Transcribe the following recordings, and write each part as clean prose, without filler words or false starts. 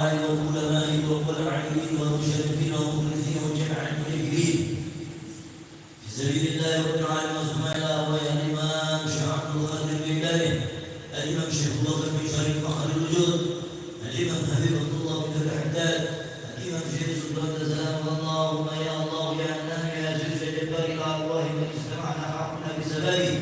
وعلمائه والعالمين والمشرفين والمخلصين وجميع المجاهدين في سبيل الله رب العالمين وسمع الله ويا الإمام شيخ الخادم البيلاني الإمام شيخ الله بن شريف فخر الوجود الإمام حبيب عبد الله بن الحداد الإمام شيخ سلطان السلام اللهم يا الله يا الله يا عزيز يا جبار إلى الله من استمعنا حقنا بسببه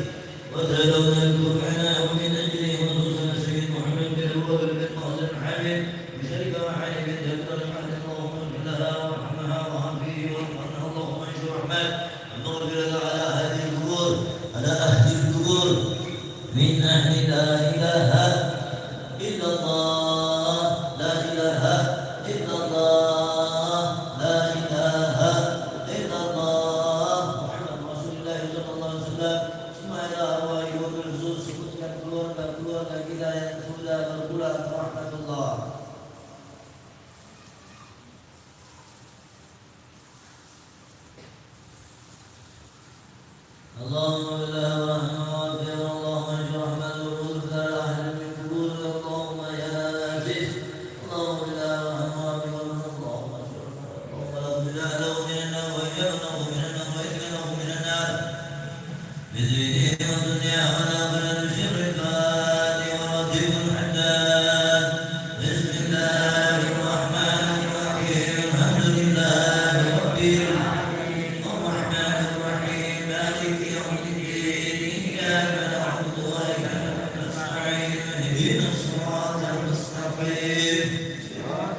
وتلونا بكفعنا ومن أجله ونصرنا سيد محمد بن الوهاب بن قاسم حامد بشرك وحالي بن جبار محمد اللهم اغفر لها وارحمها وعافيه وارحمها اللهم انشر رحمن اللهم اغفر لها على هذه القبور على أهل القبور من أهل لا إله إلا الله لا إله إلا الله لا إله إلا الله محمد رسول الله صلى الله عليه وسلم ثم إلى أرواحه وبالرسول سكوتنا كلنا كلا ينفونا بالقرى رحمة الله اللهم لا رحمة وافر اللهم اجعل رحمة الوجود فلا أهل من قبور اللهم يا عزيز اللهم لا رحمة وافر اللهم اجعل اللهم لا بلاد ومنا وإيانا ومنا وإيانا ومن النار بدينه والدنيا والآخرة شر الفاتح ورتب الحداد بسم الله الرحمن الرحيم الحمد لله رب العالمين الرحمن الرحيم مالك يوم الدين إياك نعبد وإياك نستعين اهدنا الصراط المستقيم صراط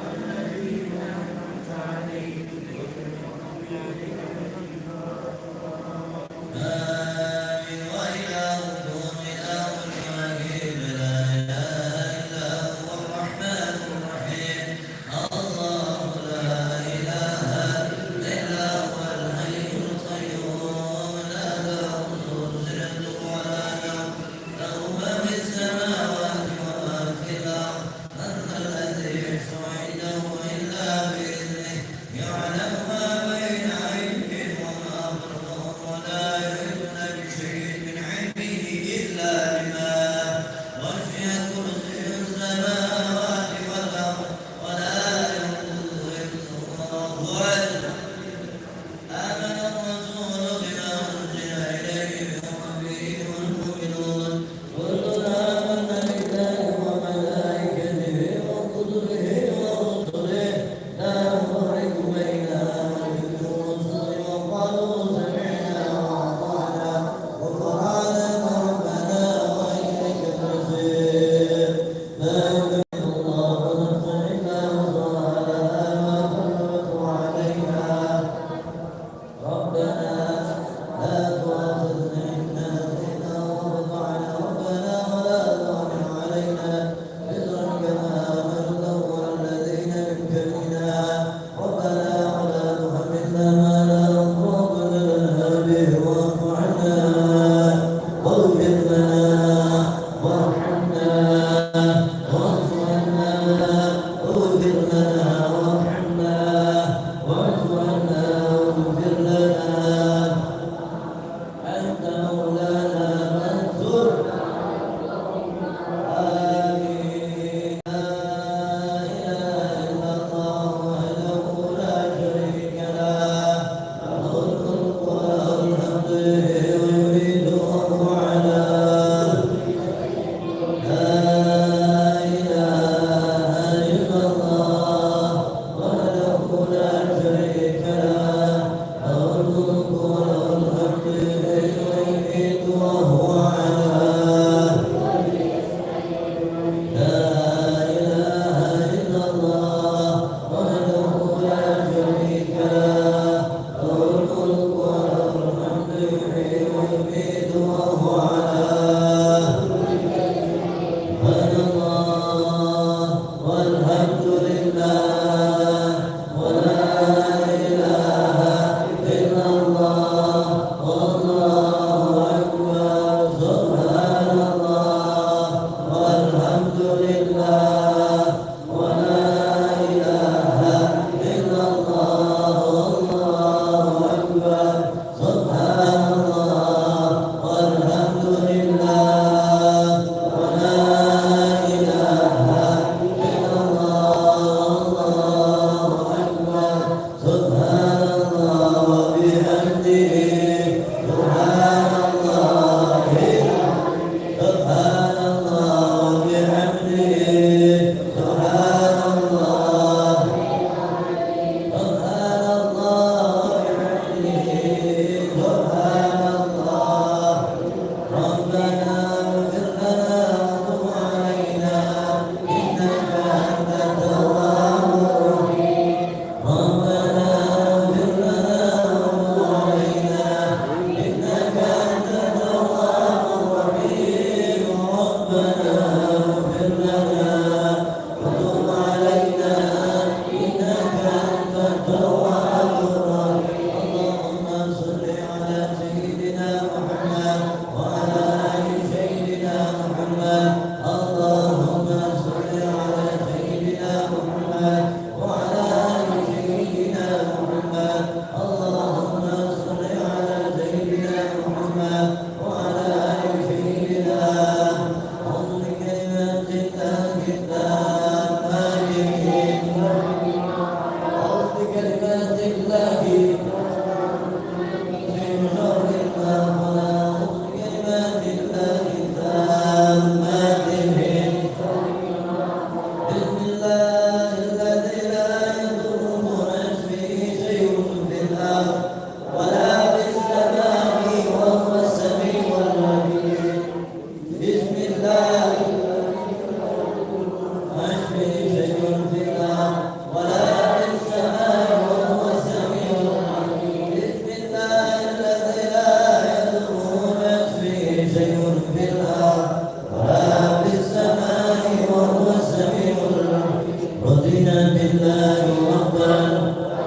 بالله ربا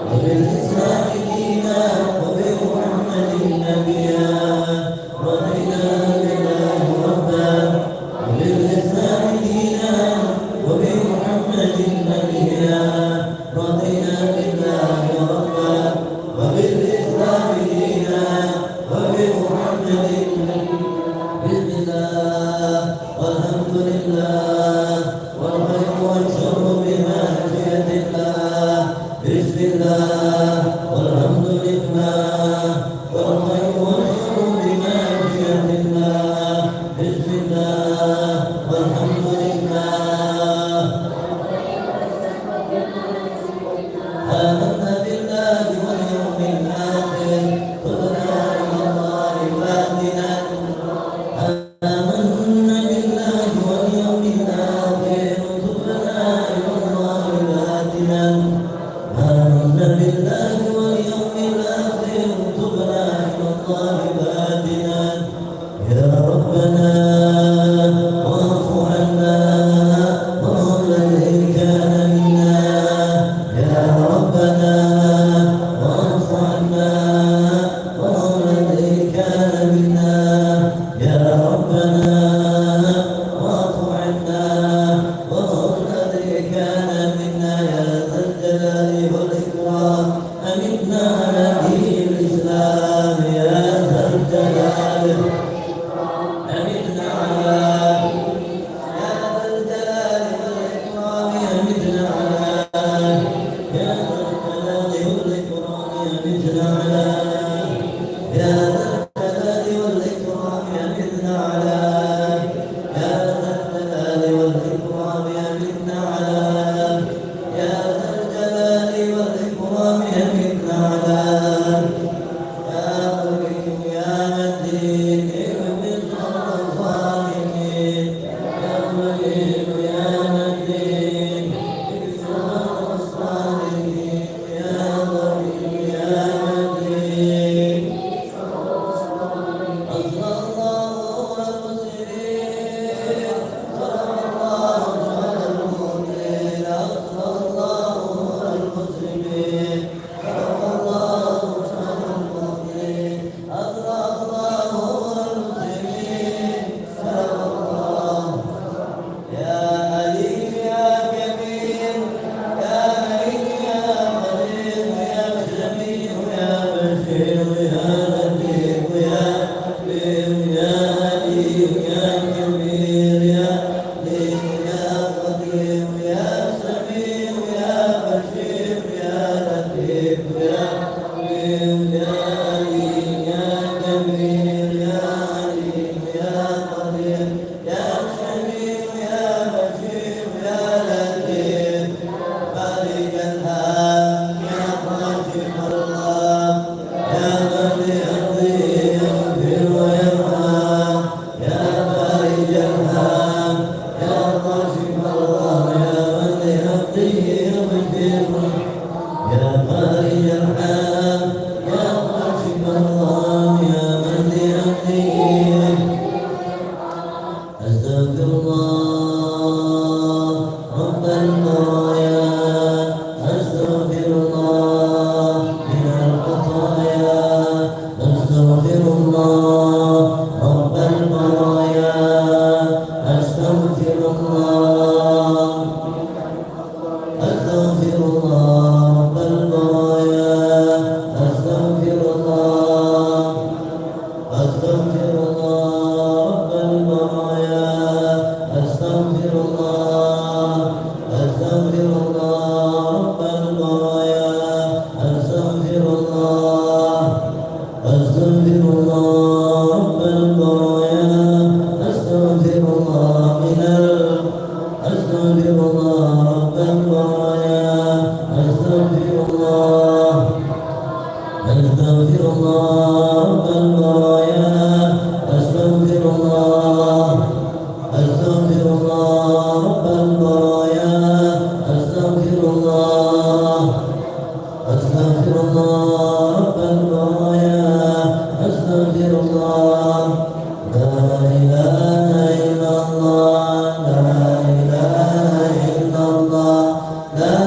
وبالإسلام دينا وبمحمد نبيا رضينا بالله ربا وبالإسلام دينا وبمحمد نبيا رضينا بالله ربا وبالإسلام دينا وبمحمد بسم الله والحمد لله والخير والشر بمشيئة الله بسم الله والحمد لله والخير والشر بمشيئة الله بسم الله والحمد لله آمنا بالله واليوم الآخر تبنا إلى الله فاتنا آمنا بالله واليوم الآخر تبنا إلى الله فاتنا آمنا بالله واليوم الآخر تبنا إلى الله فاتنا يا ربنا واعف عنا وهب الذي كان منا يا ربنا واعف عنا وهب الذي كان منا يا ربنا واعف عنا وهب الذي كان منا يا ذا الجلال والإكرام أمتنا على دين الإسلام يا ذا الجلال أمتنا على يا ذا الجلال والإكرام أمتنا على يا ذا الجلال والإكرام أمتنا على يا ذا الجلال والإكرام أمتنا على يا ذا الجلال والإكرام أمتنا على يا ذا الجلال والإكرام أمتنا على يا قوي يا متين اغفر شر الظالمين يا قوي يا متين اغفر شر الظالمين يا قوي يا متين أصلى الله المسلمين صلى الله على المؤمنين أصلى الله المسلمين صلى الله على المؤمنين أصلى الله المسلمين صلى الله يا عليم يا كبير يا عليم يا قدير يا سميع يا بشير يا لطيف يا كبير يا عليم يا كبير يا عليم يا قدير يا سميع يا بشير يا لطيف يا كبير يا عليم يا كبير يا عليم يا قدير يا سميع يا بشير يا لطيف مالك الحق يا خاشع الله يا من يقضي يغفر ويرحم يا فارج الهم يا خاشع الله يا من يقضي يغفر يا فارج الهم يا خاشع الله يا من يقضي أستغفر الله رب البرايا أستغفر الله من الخطايا أستغفر الله رب البرايا أستغفر الله أستغفر الله رب البرايا أستغفر الله أستغفر الله رب البرايا أستغفر الله أستغفر الله رب البرايا أستغفر الله أستغفر الله رب البرايا أستغفر الله أستغفر الله رب البرايا أستغفر الله أستغفر الله رب البرايا أستغفر الله أستغفر الله رب البرايا أستغفر الله أستغفر الله رب البرايا أستغفر الله لا إله إلا الله لا إله إلا الله لا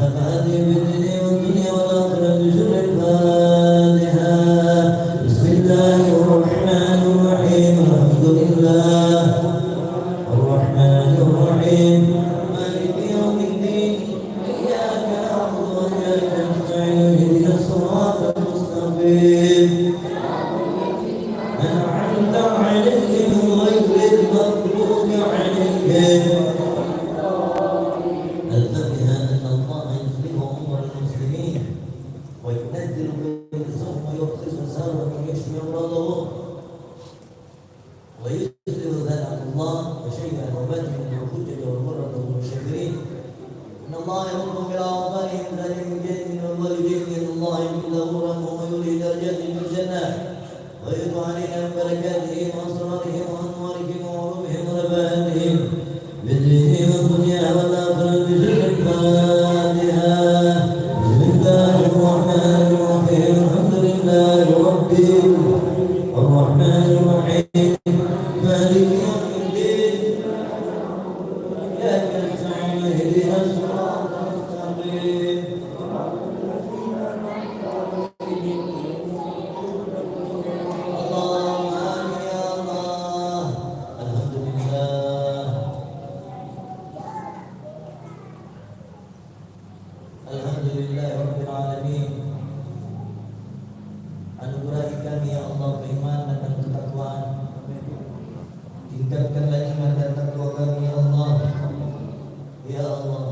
ونفعني بالدين والدنيا والآخرة بسر الفاتحة. الله الرحمن الرحيم الحمد لله الرحمن الرحيم مالك يوم الدين إياك نعبد وإياك نستعين اهدنا الصراط المستقيم أنعمت عليهم غير المغضوب عليهم. الفاتحة أن الله يصلح أمور المسلمين وينزل بالصوم ويرخص سارة ويشفي أمراضهم ويسلم ذنب الله وشيء نوبته من الحجة والمرة والمشاكرين. إن الله يأمر بالأوطانهم ذلك الجد والوالدين إن الله يملك له رحمه ويولي درجاتهم في الجنة ويرضى علينا من بركاتهم وأسرارهم وأنوارهم وعلومهم ونباتهم بالدين والدنيا والآخرة بسر الفاتحة. بسم الله الرحمن الرحيم الحمد لله رب الرحمن الرحيم مالك يوم الدين إياك نستعين اهدنا الصراط المستقيم. اللهم آمين يا الله. الحمد لله الحمد لله رب العالمين. Anugerahi kami ya Allah keimanan dan ketakwaan. Tingkatkanlah iman dan takwa kami ya Allah. Ya Allah,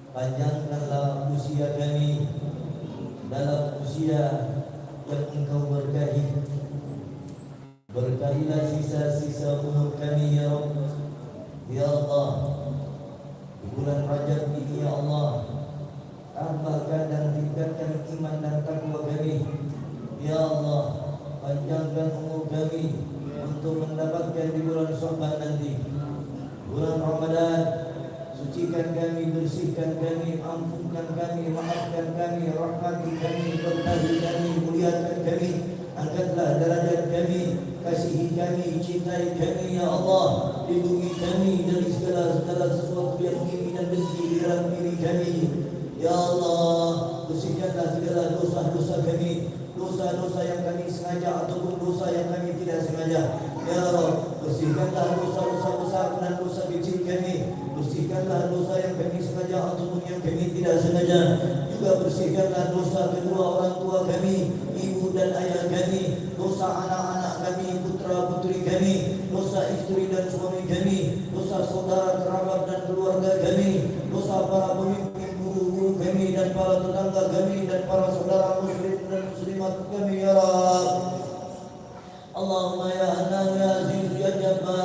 panjangkanlah usia kami dalam usia yang Engkau berkahi. Berkahilah sisa-sisa umur kami ya Rabb. Ya Allah, di bulan Rajab ini ya Allah, tambahkan dan tingkatkan iman dan takwa kami. Ya Allah, panjangkan umur kami untuk mendapatkan di bulan Syawal nanti, bulan Ramadan. Sucikan kami, bersihkan kami, ampunkan kami, maafkan kami, rahmati kami, berkahi kami, muliakan kami, angkatlah derajat kami, kasihi kami, cintai kami ya Allah, lindungi kami dari segala sesuatu yang ingin dan benci di dalam diri kami. Ya Allah, bersihkanlah segala dosa-dosa kami, dosa-dosa yang kami sengaja ataupun dosa yang kami tidak sengaja. Ya Allah, bersihkanlah dosa-dosa besar dan dosa kecil kami. Bersihkanlah dosa yang kami sengaja ataupun yang kami tidak sengaja. Juga bersihkanlah dosa kedua orang tua kami, ibu dan ayah kami, dosa anak-anak kami, putra-putri kami, dosa istri dan suami kami, dosa saudara kerabat dan keluarga kami, dosa para pemimpin guru-guru kami dan para tetangga kami dan para saudara muslim dan muslimat kami ya Rabb. Allahumma ya Hanan ya Aziz ya Jabbar,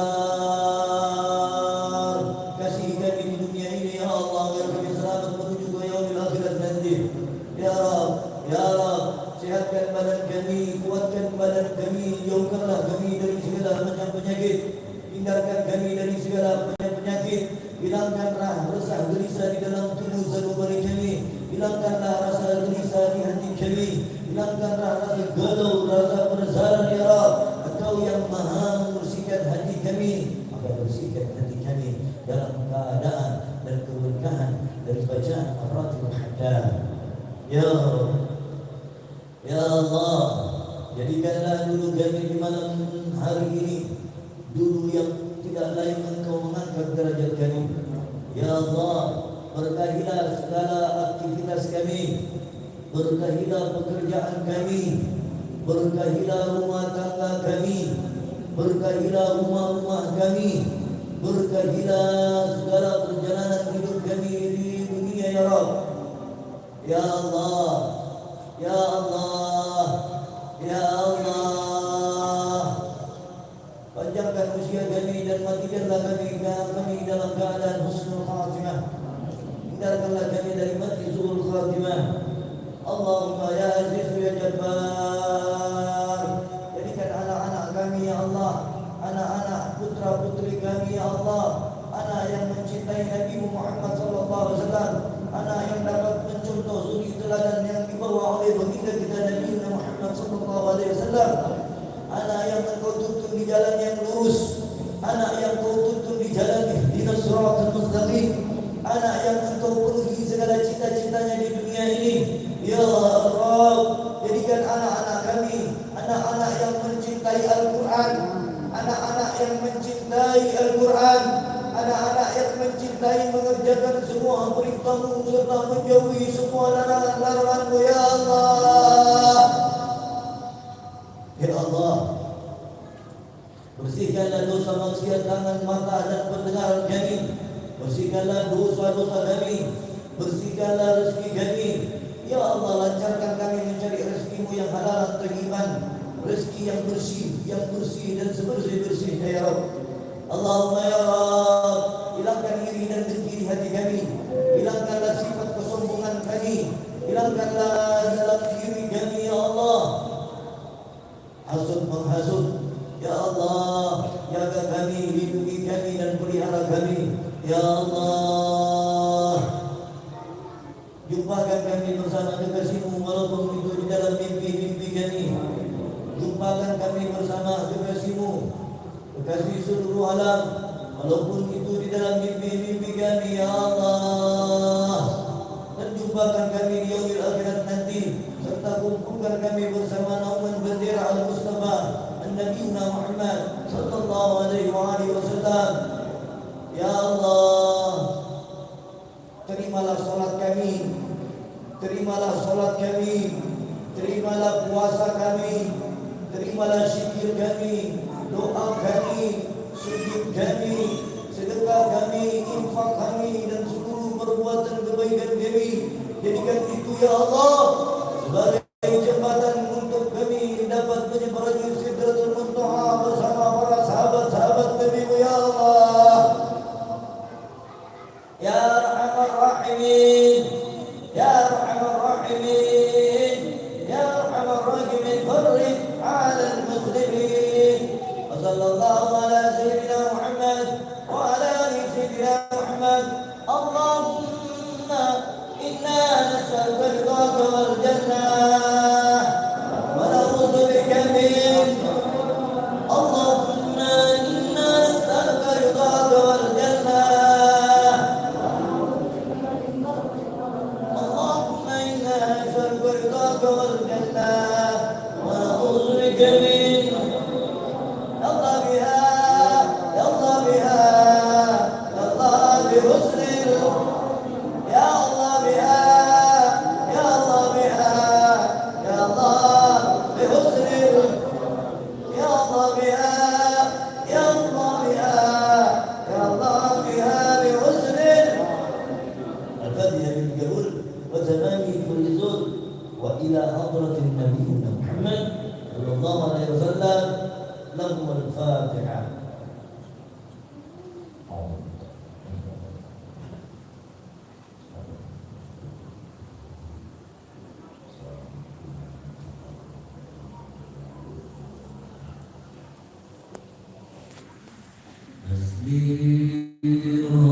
kasih kami di dunia ini ya Allah agar kami selamat menuju ke yaumil akhirat nanti. Ya Rabb, ya Rabb, sehatkan badan kami, kuatkan badan kami, jauhkanlah kami dari segala macam penyakit, hindarkan kami dari segala macam penyakit, hilangkanlah rasa gelisah di dalam tubuh sanubari kami, hilangkanlah rasa gelisah di hati kami, hilangkanlah rasa galau, rasa penasaran ya Rabb. Engkau yang maha membersihkan hati kami, maka bersihkan hati kami dalam keadaan dan keberkahan dari bacaan Ar-Ratibul Haddad. Ya Rabb, ya Allah, jadikanlah dulu kami di malam hari ini dulu yang tidak lain Engkau mengangkat derajat kami. Ya Allah, berkahilah segala aktivitas kami, berkahilah pekerjaan kami, berkahilah rumah tangga kami, berkahilah rumah-rumah kami, berkahilah segala perjalanan hidup kami di dunia ya Rabb. Ya Allah, ya Allah, ya Allah, panjangkan usia kami dan matikanlah kami dalam keadaan husnul khatimah. Hindarkanlah kami dari mati su'ul khatimah. Allahumma ya Aziz ya Jabbar, jadikan anak-anak kami ya Allah, anak-anak putra-putri kami ya Allah, anak yang mencintai Nabi Muhammad sallallahu alaihi wasallam, anak yang dapat mencontoh suri teladan yang dibawa oleh baginda kita Nabi Muhammad sallallahu alaihi wasallam, anak yang Engkau tuntun di jalan yang lurus, anak yang Engkau tuntun di jalan ihdinas siratal mustaqim, anak yang Engkau penuhi segala cita-citanya di dunia ini. Ya Rabb, jadikan anak-anak kami, anak yang mencintai Al-Quran, anak-anak yang mencintai mengerjakan semua perintah-Mu serta menjauhi semua larangan-larangan-Mu, ya Allah. Ya Allah, bersihkanlah dosa maksiat tangan, mata dan pendengaran kami. Bersihkanlah dosa-dosa kami. Bersihkanlah rezeki kami. Ya Allah, lancarkan kami mencari rezeki-Mu yang halal dan thayyiban, rezeki yang bersih dan sebersih-bersihnya ya Rabb. Allahumma ya Rabb, hilangkan iri dan dengki di hati kami. Hilangkanlah sifat kesombongan kami. Hilangkanlah dalam diri kami ya Allah hasud menghasut. Ya Allah, jaga kami, lindungi kami dan pelihara kami. Ya Allah, jumpakan kami bersama kekasih-Mu walaupun itu di dalam mimpi-mimpi kami. Jumpakan kami bersama kekasih-Mu, kekasih seluruh alam, walaupun itu di dalam mimpi-mimpi kami, ya Allah. Dan jumpakan kami di yaumil akhirat nanti, serta kumpulkan kami bersama naungan bendera Al-Mustafa An-Nabiyuna Muhammad sallallahu alaihi wasallam. Ya Allah, terimalah solat kami, terimalah solat kami, terimalah puasa kami, terimalah zikir kami, doa kami, sujud kami, sedekah kami, infak kami dan seluruh perbuatan kebaikan kami. Jadikan itu ya Allah sebagai jembatan untuk kami dapat menyeberangi Sidratul Muntaha bersama para sahabat-sahabat Nabi ya Allah. Ya Arhamar Rahimin, Ya Arhamar Rahimin, Ya Arhamar Rahimin, farij 'ala al-muslimin. Wa sallallahu ala sayyidina Muhammad wa ala ali sayyidina Muhammad. Allahumma inna nas'aluka ridhaka wal jannah wa na'udzu bika min Allahumma inna nas'aluka ridhaka wal jannah. Allahumma inna nas'aluka ridhaka wal jannah wa na'udzu bika min ya Allah biha, ya Allah biha, ya Allah bihusnil, ya Allah biha, ya Allah biha, ya Allah bihusnil, ya Allah biha, ya Allah biha, ya Allah biha bihusnil. Al-Fatiha bil qabul wa tamami kulli zul wa ila hadratin nabiyyina Muhammad sallallahu alaihi wasallam. Lahum al-Fatiha. Bismillah.